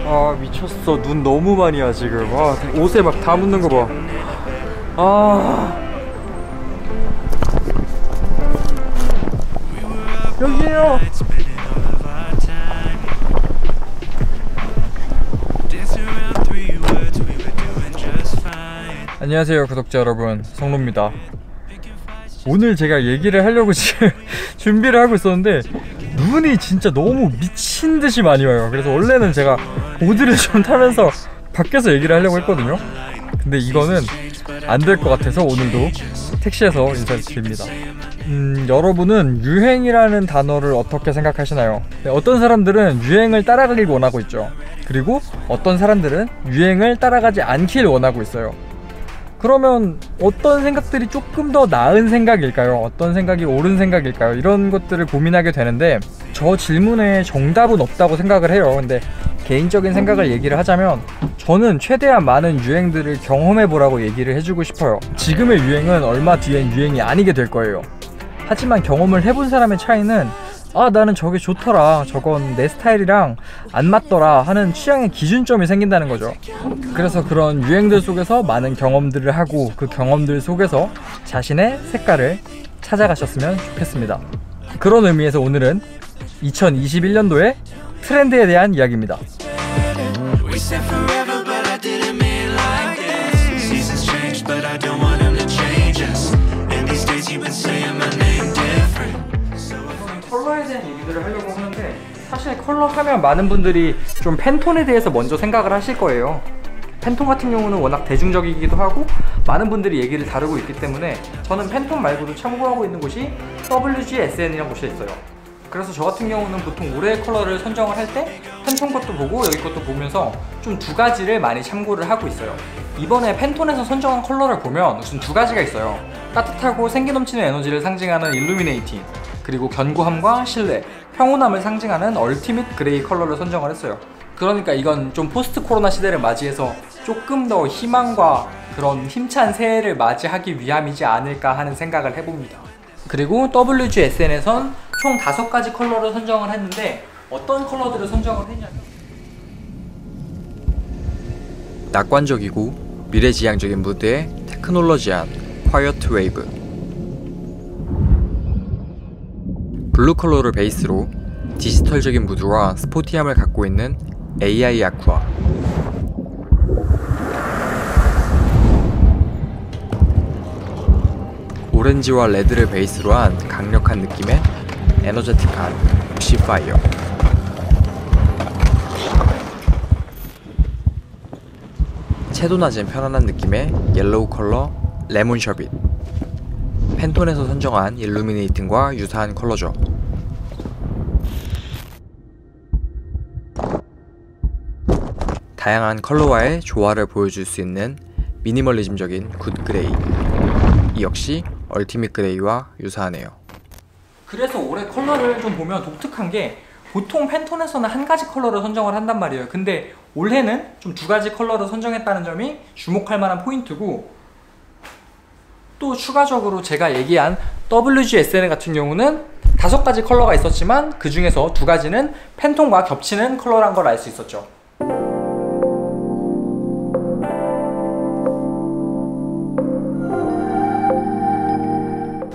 아 미쳤어. 눈 너무 많이 와 지금. 아 옷에 막 다 묻는 거 봐. 아 여기에요. 안녕하세요 구독자 여러분, 성로입니다. 오늘 제가 얘기를 하려고 지금 준비를 하고 있었는데 눈이 진짜 너무 미친듯이 많이 와요. 그래서 원래는 제가 보드를 좀 타면서 밖에서 얘기를 하려고 했거든요. 근데 이거는 안 될 것 같아서 오늘도 택시에서 인사를 드립니다. 여러분은 유행이라는 단어를 어떻게 생각하시나요? 네, 어떤 사람들은 유행을 따라가길 원하고 있죠. 그리고 어떤 사람들은 유행을 따라가지 않길 원하고 있어요. 그러면 어떤 생각들이 조금 더 나은 생각일까요? 어떤 생각이 옳은 생각일까요? 이런 것들을 고민하게 되는데 저 질문에 정답은 없다고 생각을 해요. 근데 개인적인 생각을 얘기를 하자면 저는 최대한 많은 유행들을 경험해보라고 얘기를 해주고 싶어요. 지금의 유행은 얼마 뒤엔 유행이 아니게 될 거예요. 하지만 경험을 해본 사람의 차이는 나는 저게 좋더라, 저건 내 스타일이랑 안 맞더라 하는 취향의 기준점이 생긴다는 거죠. 그래서 그런 유행들 속에서 많은 경험들을 하고 그 경험들 속에서 자신의 색깔을 찾아가셨으면 좋겠습니다. 그런 의미에서 오늘은 2021년도의 트렌드에 대한 이야기입니다. 컬러에 대한 얘기들을 하려고 하는데 사실 컬러 하면 많은 분들이 좀 팬톤에 대해서 먼저 생각을 하실 거예요. 팬톤 같은 경우는 워낙 대중적이기도 하고 많은 분들이 얘기를 다루고 있기 때문에 저는 팬톤 말고도 참고하고 있는 곳이 WGSN이라는 곳이 있어요. 그래서 저 같은 경우는 보통 올해의 컬러를 선정을 할 때 팬톤 것도 보고 여기 것도 보면서 좀 두 가지를 많이 참고를 하고 있어요. 이번에 팬톤에서 선정한 컬러를 보면 우선 두 가지가 있어요. 따뜻하고 생기 넘치는 에너지를 상징하는 일루미네이팅, 그리고 견고함과 신뢰, 평온함을 상징하는 얼티밋 그레이 컬러를 선정을 했어요. 그러니까 이건 좀 포스트 코로나 시대를 맞이해서 조금 더 희망과 그런 힘찬 새해를 맞이하기 위함이지 않을까 하는 생각을 해봅니다. 그리고 WGSN에선 총 5가지 컬러를 선정을 했는데 어떤 컬러들을 선정을 했냐면 낙관적이고 미래지향적인 무드의 테크놀로지한 콰이어트 웨이브, 블루 컬러를 베이스로 디지털적인 무드와 스포티함을 갖고 있는 AI 아쿠아, 오렌지와 레드를 베이스로 한 강력한 느낌의 에너제틱한 시파이어, 채도 낮은 편안한 느낌의 옐로우 컬러 레몬 셔빗, 팬톤에서 선정한 일루미네이팅과 유사한 컬러죠. 다양한 컬러와의 조화를 보여줄 수 있는 미니멀리즘적인 굿 그레이, 이 역시 얼티밋 그레이와 유사하네요. 그래서 올해 컬러를 좀 보면 독특한 게 보통 팬톤에서는 한 가지 컬러를 선정을 한단 말이에요. 근데 올해는 좀 두 가지 컬러를 선정했다는 점이 주목할 만한 포인트고, 또 추가적으로 제가 얘기한 WGSN 같은 경우는 5가지 컬러가 있었지만 그 중에서 2가지는 팬톤과 겹치는 컬러란 걸 알 수 있었죠.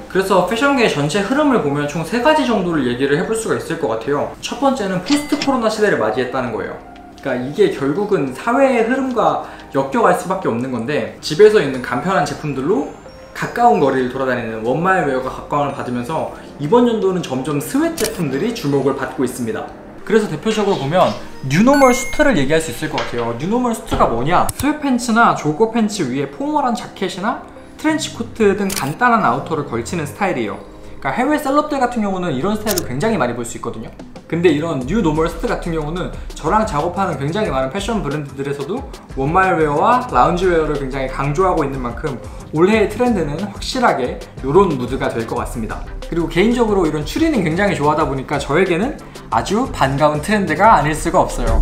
그래서 패션계 전체 흐름을 보면 총 3가지 정도를 얘기를 해볼 수가 있을 것 같아요. 첫 번째는 포스트 코로나 시대를 맞이했다는 거예요. 그러니까 이게 결국은 사회의 흐름과 엮여갈 수밖에 없는 건데 집에서 있는 간편한 제품들로 가까운 거리를 돌아다니는 원마일 웨어가 각광을 받으면서 이번 연도는 점점 스웨트 제품들이 주목을 받고 있습니다. 그래서 대표적으로 보면 뉴노멀 수트를 얘기할 수 있을 것 같아요. 뉴노멀 수트가 뭐냐? 스웨트 팬츠나 조거 팬츠 위에 포멀한 자켓이나 트렌치 코트 등 간단한 아우터를 걸치는 스타일이에요. 그러니까 해외 셀럽들 같은 경우는 이런 스타일을 굉장히 많이 볼 수 있거든요. 근데 이런 뉴 노멀 스트 같은 경우는 저랑 작업하는 굉장히 많은 패션 브랜드들에서도 원마일 웨어와 라운지 웨어를 굉장히 강조하고 있는 만큼 올해의 트렌드는 확실하게 이런 무드가 될 것 같습니다. 그리고 개인적으로 이런 추리닝 굉장히 좋아하다 보니까 저에게는 아주 반가운 트렌드가 아닐 수가 없어요.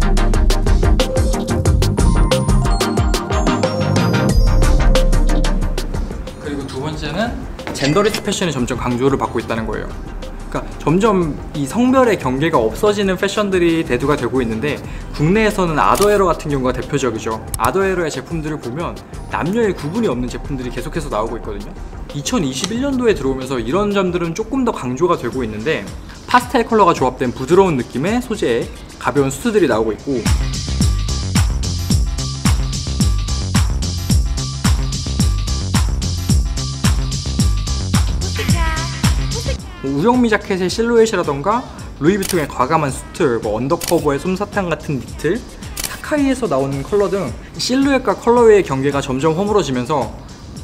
그리고 두 번째는 젠더리스 패션이 점점 강조를 받고 있다는 거예요. 그러니까 점점 이 성별의 경계가 없어지는 패션들이 대두가 되고 있는데, 국내에서는 아더에러 같은 경우가 대표적이죠. 아더에러의 제품들을 보면 남녀의 구분이 없는 제품들이 계속해서 나오고 있거든요. 2021년도에 들어오면서 이런 점들은 조금 더 강조가 되고 있는데, 파스텔 컬러가 조합된 부드러운 느낌의 소재의 가벼운 수트들이 나오고 있고, 우영미 자켓의 실루엣이라던가 루이비통의 과감한 수트, 언더커버의 솜사탕 같은 니트, 사카이에서 나오는 컬러 등 실루엣과 컬러웨이의 경계가 점점 허물어지면서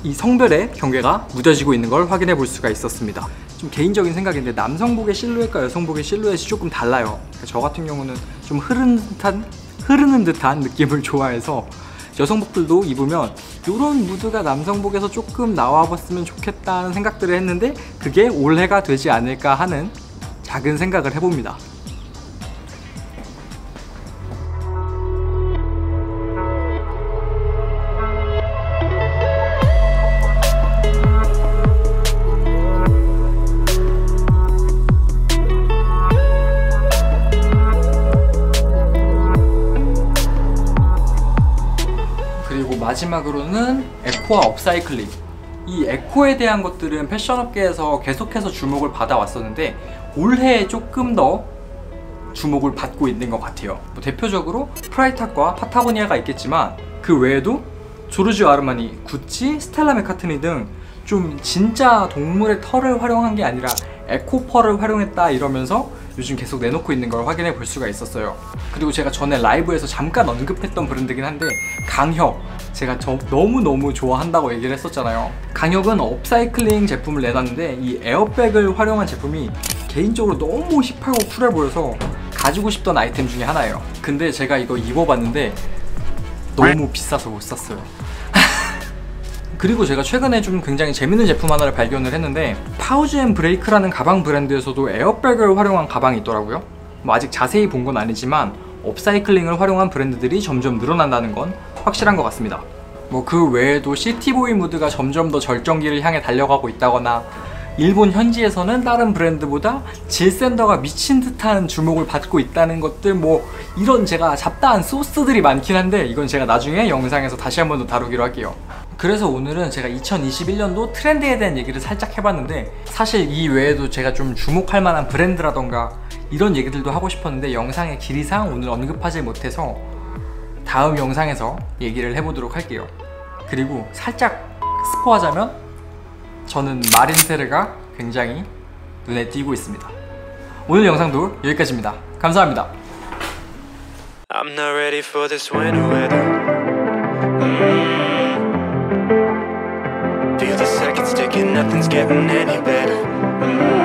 이 성별의 경계가 무뎌지고 있는 걸 확인해 볼 수가 있었습니다. 좀 개인적인 생각인데, 남성복의 실루엣과 여성복의 실루엣이 조금 달라요. 저 같은 경우는 좀 흐르는 듯한 느낌을 좋아해서 여성복들도 입으면 이런 무드가 남성복에서 조금 나와봤으면 좋겠다는 생각들을 했는데, 그게 올해가 되지 않을까 하는 작은 생각을 해봅니다. 마지막으로는 에코와 업사이클링. 이 에코에 대한 것들은 패션업계에서 계속해서 주목을 받아왔었는데, 올해 조금 더 주목을 받고 있는 것 같아요. 대표적으로 프라이탁과 파타고니아가 있겠지만, 그 외에도 조르지오 아르마니, 구찌, 스텔라 맥카트니 등 좀 진짜 동물의 털을 활용한 게 아니라 에코펄을 활용했다 이러면서 요즘 계속 내놓고 있는 걸 확인해 볼 수가 있었어요. 그리고 제가 전에 라이브에서 잠깐 언급했던 브랜드긴 한데, 강혁, 제가 너무너무 좋아한다고 얘기를 했었잖아요. 강혁은 업사이클링 제품을 내놨는데, 이 에어백을 활용한 제품이 개인적으로 너무 힙하고 쿨해 보여서 가지고 싶던 아이템 중에 하나예요. 근데 제가 이거 입어봤는데 너무 비싸서 못 샀어요. 그리고 제가 최근에 좀 굉장히 재밌는 제품 하나를 발견을 했는데, 파우즈 앤 브레이크라는 가방 브랜드에서도 에어백을 활용한 가방이 있더라고요. 아직 자세히 본 건 아니지만 업사이클링을 활용한 브랜드들이 점점 늘어난다는 건 확실한 것 같습니다. 그 외에도 시티보이 무드가 점점 더 절정기를 향해 달려가고 있다거나, 일본 현지에서는 다른 브랜드보다 질샌더가 미친 듯한 주목을 받고 있다는 것들, 이런 제가 잡다한 소스들이 많긴 한데, 이건 제가 나중에 영상에서 다시 한 번 더 다루기로 할게요. 그래서 오늘은 제가 2021년도 트렌드에 대한 얘기를 살짝 해봤는데, 사실 이 외에도 제가 좀 주목할 만한 브랜드라던가 이런 얘기들도 하고 싶었는데, 영상의 길이상 오늘 언급하지 못해서 다음 영상에서 얘기를 해보도록 할게요. 그리고 살짝 스포하자면, 저는 마린세르가 굉장히 눈에 띄고 있습니다. 오늘 영상도 여기까지입니다. 감사합니다. I'm not ready for this winter weather. Feel the seconds ticking, nothing's getting any better.